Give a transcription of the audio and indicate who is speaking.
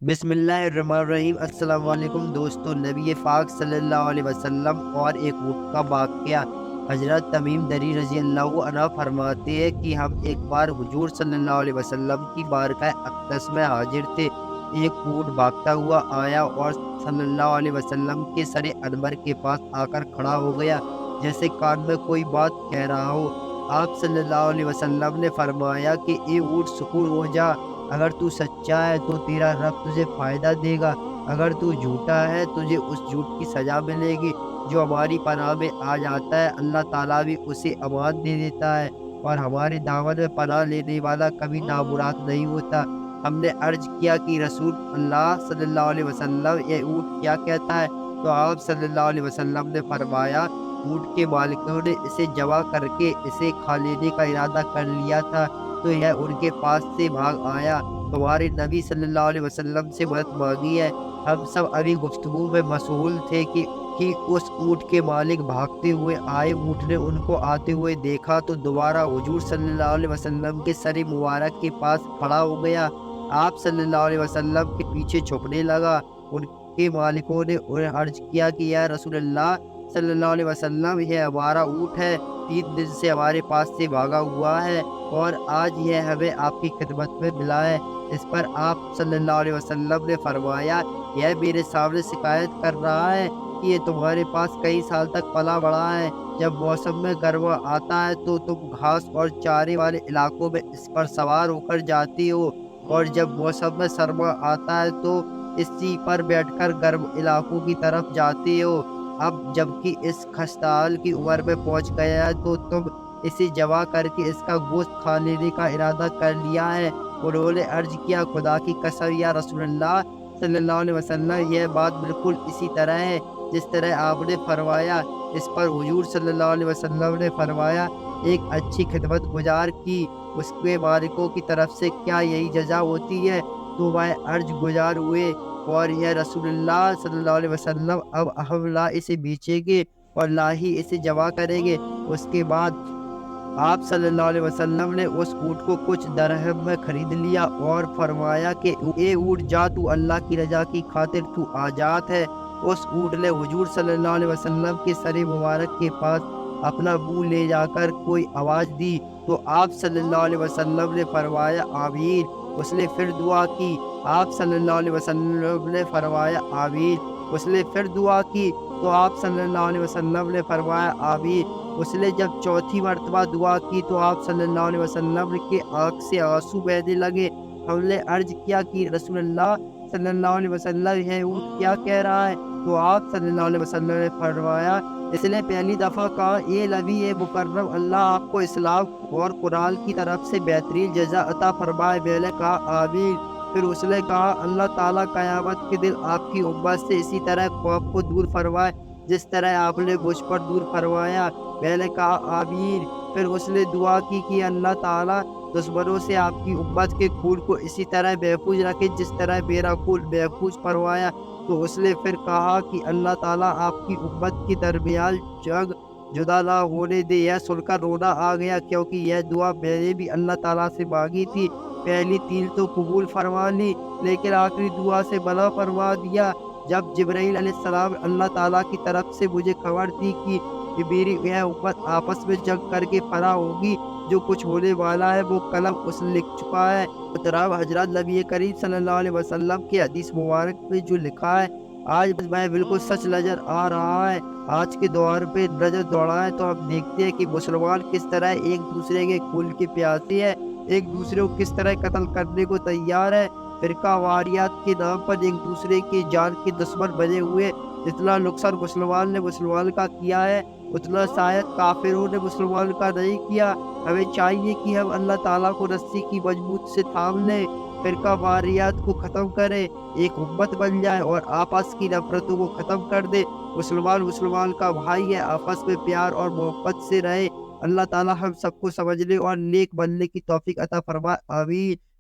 Speaker 1: بسم اللہ الرحمن الرحیم۔ السلام علیکم دوستو، نبی پاک صلی اللہ علیہ وسلم اور ایک اونٹ کا واقعہ۔ حضرت تمیم دری رضی اللہ عنہ فرماتے ہیں کہ ہم ایک بار حضور صلی اللہ علیہ وسلم کی بارگاہ اقدس میں حاضر تھے۔ ایک اونٹ بھاگتا ہوا آیا اور صلی اللہ علیہ وسلم کے سر انور کے پاس آ کر کھڑا ہو گیا، جیسے کان میں کوئی بات کہہ رہا ہو۔ آپ صلی اللہ علیہ وسلم نے فرمایا کہ اے اونٹ، سکون ہو جا، اگر تو سچا ہے تو تیرا رب تجھے فائدہ دے گا، اگر تو جھوٹا ہے تجھے اس جھوٹ کی سزا ملے گی۔ جو ہماری پناہ میں آ جاتا ہے اللہ تعالیٰ بھی اسے امان دے دیتا ہے، اور ہمارے دامن میں پناہ لینے والا کبھی نامراد نہیں ہوتا۔ ہم نے عرض کیا کہ رسول اللہ صلی اللہ علیہ وسلم، یہ اونٹ کیا کہتا ہے؟ تو آپ صلی اللہ علیہ وسلم نے فرمایا، اونٹ کے مالکوں نے اسے جمع کر کے اسے کھا لینے کا ارادہ کر لیا تھا، تو یہ ان کے پاس سے بھاگ آیا۔ تمہارے نبی صلی اللہ علیہ وسلم سے مدد مانگی ہے۔ ہم سب ابھی گفتگو میں مشغول تھے کہ اس اونٹ کے مالک بھاگتے ہوئے آئے۔ اونٹ نے ان کو آتے ہوئے دیکھا تو دوبارہ حضور صلی اللہ علیہ وسلم کے سر مبارک کے پاس کھڑا ہو گیا۔ آپ صلی اللہ علیہ وسلم کے پیچھے چھپنے لگا۔ ان کے مالکوں نے انہیں عرض کیا کہ یا رسول اللہ صلی اللہ علیہ وسلم، یہ ہمارا اونٹ ہے، 3 دن سے ہمارے پاس سے بھاگا ہوا ہے اور آج یہ ہمیں آپ کی خدمت میں ملا ہے۔ اس پر آپ صلی اللہ علیہ وسلم نے فرمایا، یہ میرے سامنے شکایت کر رہا ہے کہ یہ تمہارے پاس کئی سال تک پلا بڑھا ہے۔ جب موسم میں گرما آتا ہے تو تم گھاس اور چارے والے علاقوں میں اس پر سوار ہو کر جاتی ہو، اور جب موسم میں سرما آتا ہے تو اسی پر بیٹھ کر گرم علاقوں کی طرف جاتی ہو۔ اب جبکہ اس خستحال کی عمر میں پہنچ گیا ہے تو تم اسے جمع کر کے اس کا گوشت کھا لینے کا ارادہ کر لیا ہے۔ انہوں نے عرض کیا، خدا کی قسم یا رسول اللہ صلی اللہ علیہ وسلم، یہ بات بالکل اسی طرح ہے جس طرح آپ نے فرمایا۔ اس پر حضور صلی اللہ علیہ وسلم نے فرمایا، ایک اچھی خدمت گزار کی اس کے مالکوں کی طرف سے کیا یہی جزا ہوتی ہے؟ تو وہ عرض گزار ہوئے، اور یہ رسول اللہ صلی اللہ علیہ وسلم، اب ہم نہ اسے بیچیں گے اور نہ ہی اسے جمع کریں گے۔ اس کے بعد آپ صلی اللہ علیہ وسلم نے اس اونٹ کو کچھ درہم میں خرید لیا اور فرمایا کہ اے اونٹ، جا، تو اللہ کی رضا کی خاطر تو آزاد ہے۔ اس اونٹ نے حضور صلی اللہ علیہ وسلم کے سر مبارک کے پاس اپنا منہ لے جا کر کوئی آواز دی تو آپ صلی اللہ علیہ وسلم نے فرمایا آمین۔ اس نے پھر دعا کی، آپ صلی اللہ علیہ وسلم نے فرمایا آمین۔ اس نے پھر دعا کی تو آپ صلی اللہ علیہ وسلم نے فرمایا آمین۔ اس نے جب چوتھی مرتبہ دعا کی تو آپ صلی اللہ علیہ وسلم کے آنکھ سے آنسو بہنے لگے۔ ہم نے عرض کیا کہ رسول اللہ صلی اللہ علیہ وسلم، یہ اونٹ کیا کہہ رہا ہے؟ تو آپ صلی اللہ علیہ وسلم نے فرمایا، اس نے پہلی دفعہ کہا، اے نبی مکرم، اللہ آپ کو اسلام اور قرآن کی طرف سے بہترین جزا عطا فرمائے۔ میں نے کہا آمین۔ پھر اس نے کہا، اللہ تعالیٰ قیامت کے دن آپ کی امت سے اسی طرح خوف کو دور فرمائے جس طرح آپ نے مجھ پر دور فرمایا۔ میں نے کہا آمین۔ پھر اس نے دعا کی کہ اللہ تعالیٰ دشمنوں سے آپ کی امت کے خون کو اسی طرح محفوظ رکھے جس طرح میرا خون محفوظ فرمایا۔ تو اس نے پھر کہا کہ اللہ تعالیٰ آپ کی امت کے درمیان جنگ جدا نہ ہونے دے۔ یہ سن کر رونا آ گیا، کیونکہ یہ دعا میں نے بھی اللہ تعالیٰ سے مانگی تھی۔ پہلی 3 تو قبول فرما لی، لیکن آخری دعا سے منع فرما دیا۔ جب جبرائیل علیہ السلام اللہ تعالیٰ کی طرف سے مجھے خبر دی کہ میری یہ امت آپس میں جنگ کر کے فنا ہوگی، جو کچھ ہونے والا ہے وہ قلم اس نے لکھ چکا ہے۔ محترم حضرات، نبی کریم صلی اللہ علیہ وسلم کے حدیث مبارک میں جو لکھا ہے، آج میں بالکل سچ نظر آ رہا ہے۔ آج کے دور پہ نظر دوڑائیں تو ہم دیکھتے ہیں کہ مسلمان کس طرح ایک دوسرے کے خون کے پیاسے ہیں، ایک دوسرے کو کس طرح قتل کرنے کو تیار ہے، فرقہ واریات کے نام پر ایک دوسرے کی جان کے دشمن بنے ہوئے۔ جتنا نقصان مسلمان نے مسلمان کا کیا ہے، اتنا شاید کافروں نے مسلمان کا نہیں کیا۔ ہمیں چاہیے کہ ہم اللہ تعالیٰ کو رسی کی مضبوط سے تھام لیں، فرقہ واریات کو ختم کریں، ایک امت بن جائے اور آپس کی نفرتوں کو ختم کر دے۔ مسلمان کا بھائی ہے، آپس میں پیار اور محبت سے رہے۔ اللہ تعالیٰ ہم سب کو سمجھنے اور نیک بننے کی توفیق عطا فرمائے، آمین۔